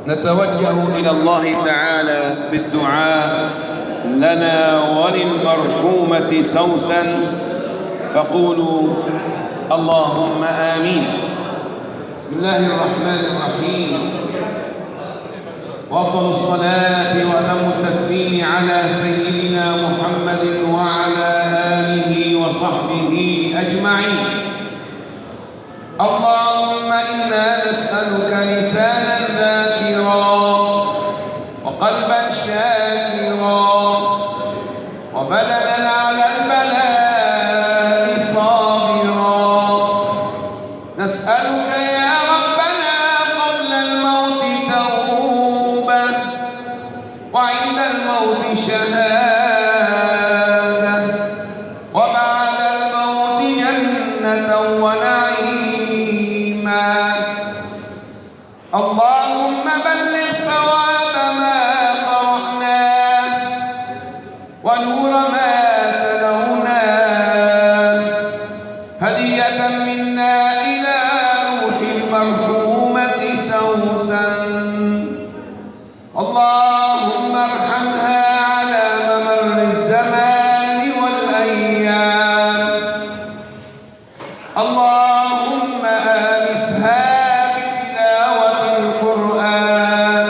نتوجه إلى الله تعالى بالدعاء لنا وللمرحومة سوسن، فقولوا اللهم آمين. بسم الله الرحمن الرحيم، وأفضل الصلاة وأتم التسليم على سيدنا محمد وعلى آله وصحبه أجمعين. اللهم إنا نسألك لسانا ذاكرا وقلبا شاكرا وبدنا على البلاء صابرا. نسألك يا ربنا قبل الموت توبة وعند الموت شهادة وبعد الموت جنة ونعيما. اللهم بلغ ثواب ما قرأناه ونور ما تلوناه هدية منا إلى روح المرحومة سوسن. اللهم ارحمها على ممر الزمان والأيام. اللهم آنسها بتلاوة القرآن.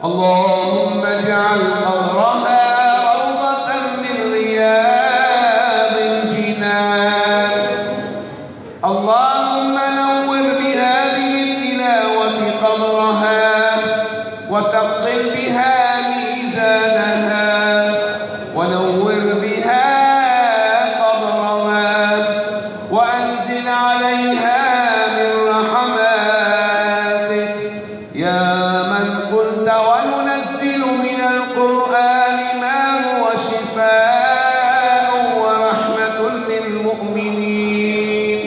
اللهم اجعل قبرها روضة من رياض الجنان. اللهم نور بهذه التلاوة قبرها وثقل بها ميزانها ونور بها قبرها وأنزل عليها من رحماتك يا من قلت وننزل من القرآن ما هو شفاء ورحمة للمؤمنين.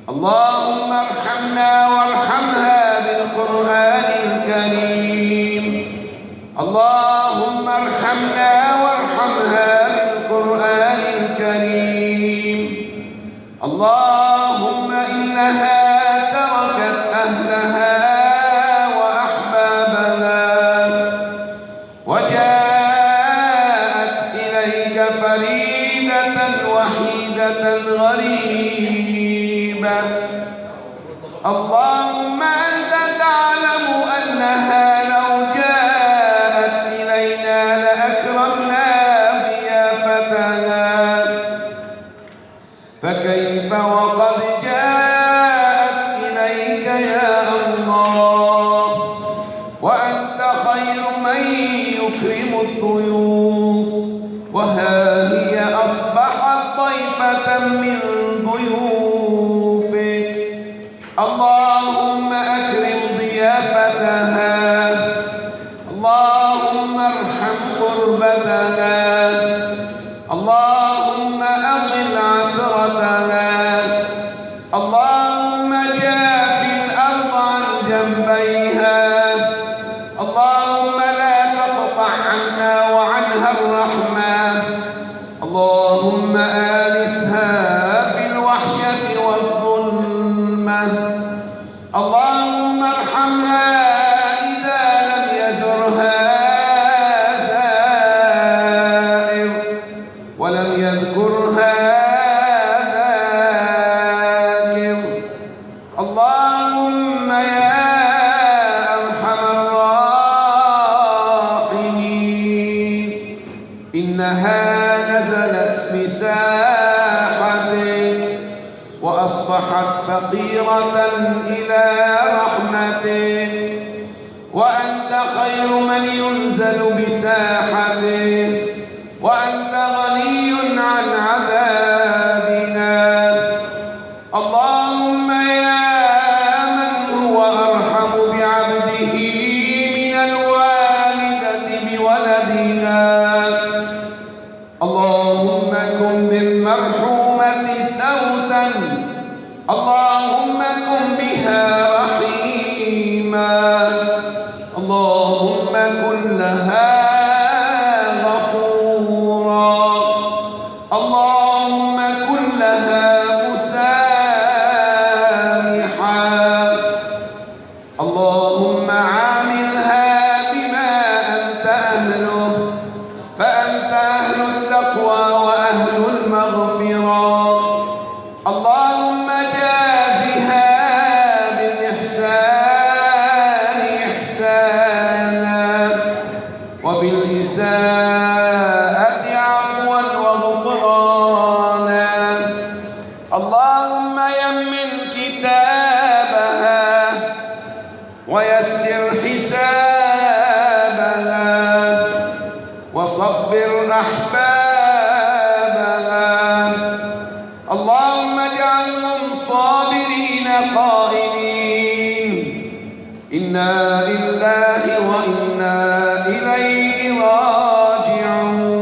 اللهم ارحمنا وارحمها بالقرآن الكريم. اللهم ارحمنا وارحمها بالقرآن الكريم. اللهم إنها تركت أهلها وأحبابها وجاءت إليك فريدة وحيدة غريبة. اللهم أنت تعلم أنها لو جاءت إلينا لأكرمنا ضيافتها، فكيف وقد جاءت إليك يا الله وأنت خير من يكرم الضيوف، وها هي أصبحت ضيفة من ضيوفك. اللهم أكرم ضيافتها. اللهم ارحم غربتها. اللهم أقل عثرتها. اللهم جاف الأرض عن جنبيها. اللهم لا تقطع عنا وعنها الرحمة. اللهم آنسها في الوحشة والظلمة. اللهم ارحمها إذا لم يزرها زائر ولم يذكرها ذاكر. اللهم يا أرحم الراحمين إنها نزلت بساحتك وأصبحت فقيرة إلى رحمتك، وأنت خير من ينزل بساحته، وأنت غني عن عذابنا. اللهم يا من هو أرحم بعبده من الوالدة بولدها، اللهم كن بالمرحومة سوسن. اللهم كن بها رحيما. اللهم كن لها غفورا. اللهم كن لها مسامحا. اللهم اللهم عاملها بما أنت أهله، فأنت أهل التقوى وأهل المغفرة. اللهم جازها بالإحسان إحسانا وبالإساءة عفوا وغفرانا. اللهم يمن كتابها ويسر حسابها وصبر أحبابها. اللهم اجعلهم صابرين قائلين إنا لله وإنا إليه راجعون.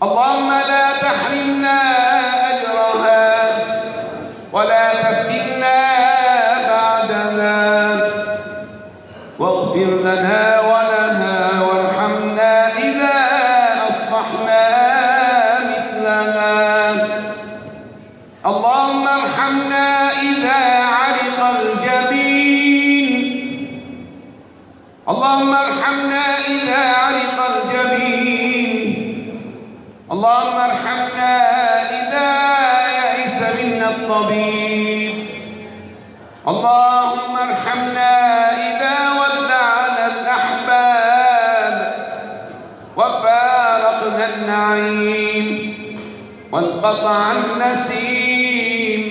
اللهم لا تحرمنا أجرها ولا تفتنا بعدها، واغفر لنا ولها وارحمنا إذا أصبحنا مثلها. اللهم ارحمنا إذا عرق الجبين. اللهم ارحمنا إذا عرق الجبين. اللهم ارحمنا إذا يئس منا الطبيب. اللهم ارحمنا إذا ودعنا الأحباب وفارقنا النعيم وانقطع النسيم،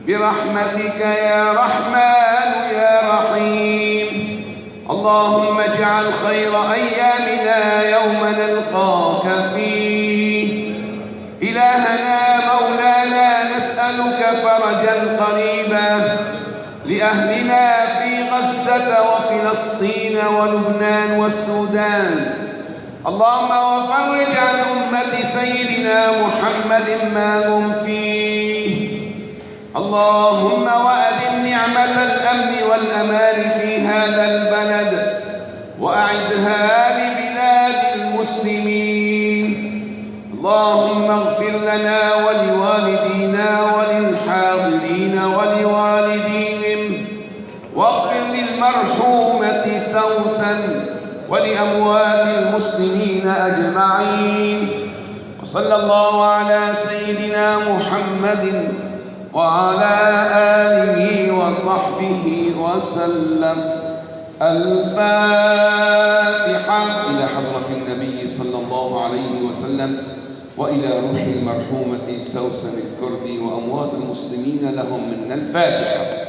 برحمتك يا رحمن يا رحيم. اللهم اجعل خير أيامنا يوم نلقاك فيه. إلهنا مولانا نسألك فرجا قريبا لأهلنا في غزة وفلسطين ولبنان والسودان. اللهم وفرج عن أمة سيدنا محمد ما هم فيه. اللهم وأدم نعمة الأمن والأمان في هذا البلد وأعدها لبلاد المسلمين. اللهم اغفر لنا ولوالدينا وللحاضرين ولوالديهم، واغفر للمرحومة سوسن ولأموات المسلمين أجمعين. وصلى الله على سيدنا محمد وعلى آله وصحبه وسلم. الفاتحة. إلى حضرة النبي صلى الله عليه وسلم وإلى روح المرحومة سوسن الكردي وأموات المسلمين لهم منا الفاتحة.